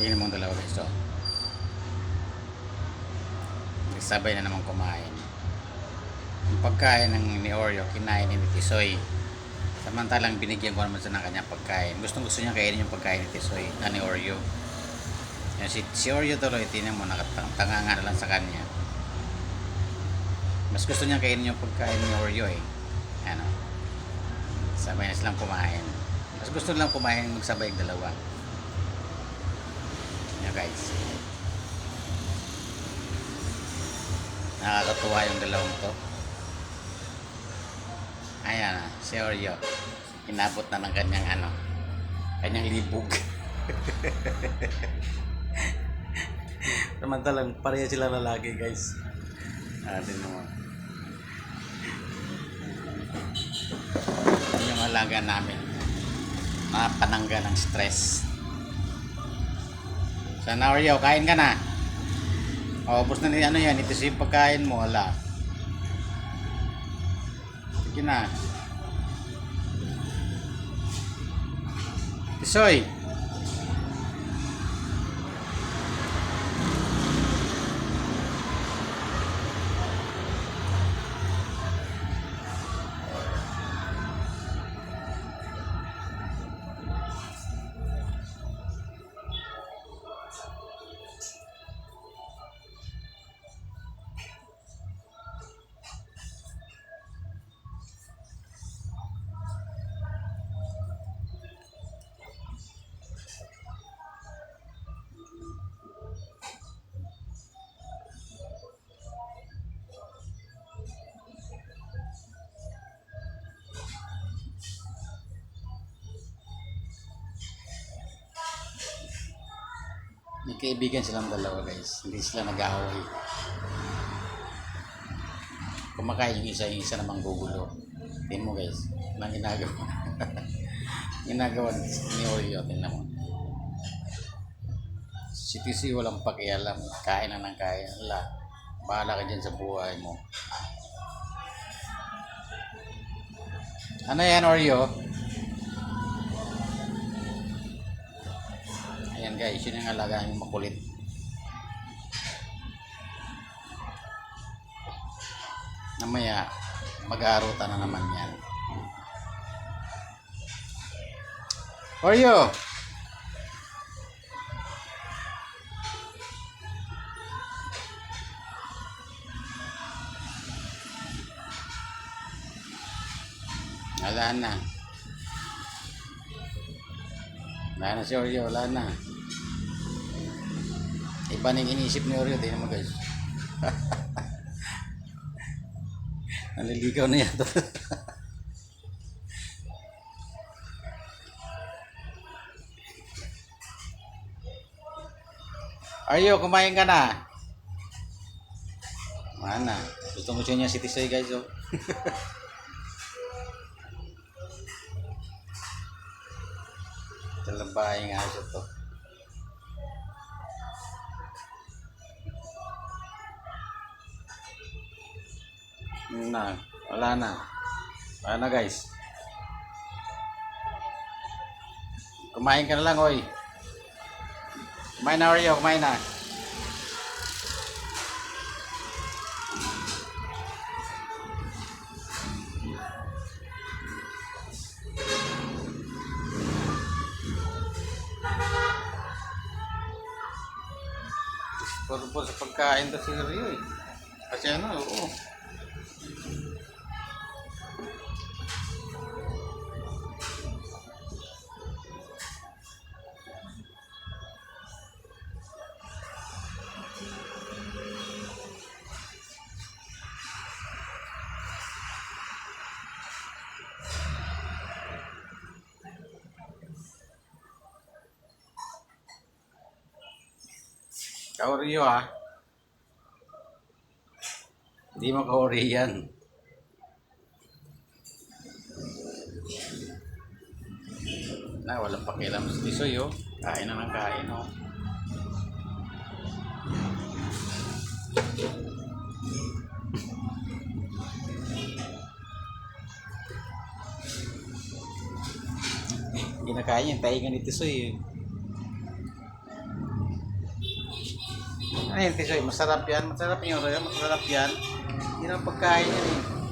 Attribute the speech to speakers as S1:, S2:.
S1: Tingnan mo ang dalawa guys. So, sabay na naman kumain. Yung pagkain ng ni Oreo, kinain ni Tisoy. Samantalang binigyan ko naman siya ng kanyang pagkain. Gusto niya kainin yung pagkain ni Tisoy, ni Oreo. Yan, si Oreo tuloy, tingnan mo, nakatanga nga na lang sa kanya. Mas gusto niya kainin yung pagkain ni Oreo eh. Ano, sabay na silang kumain. Mas gusto nilang kumain magsabay ang dalawa. Yan guys. Nakakatuwa yung dalawang to. Ayan na, si Oreo. Inabot na ng kanyang kanyang libog. Samantalang pareha sila lalaki guys. Atin naman. Yan yung alaga namin. Panangga ng stress. Sana Oreo, kain ka na. Ubos na yan, ito yung pagkain mo, wala. Sige na. Tisoy. May kaibigan silang dalawa guys. Hindi sila nag-aaway. Kumakain yung isa namang gugulo. Tingnan mo guys. Anong ginagawa? Ginagawa ni Oreo. Tingnan mo. Si TC walang pakialam. Kain na ng kain. Wala. Bahala ka dyan sa buhay mo. Ano yan Oreo? Ayan guys, yun yung alagaan yung makulit. Namaya, mag-aarutan na naman yan. Oreo! Wala na. Wala na si Oreo, wala na. Iba nang iniisip ni Oreo, tingnan mo guys. Naliligaw na yan. Oreo, kumain ka na. Mana? Gusto niya si Tisoy guys oh. Talabay nga siya to. Wala na. Wala na guys. Kumain ka na lang oy. Kumain na Oreo, kumain na. Puro sa pagkain to si Oreo eh. Kasi oo. Ka-Oreo ah. Hindi mo ka-Oreo yan. Walang pakialam si Tisoy oh. Kain na ng kain oh. Ginakain yung taingan ni Tisoy eh. Ano yun, Tisoy? Masarap yan. Masarap yung Oreo. Masarap yan. Yun ang pagkain yan eh.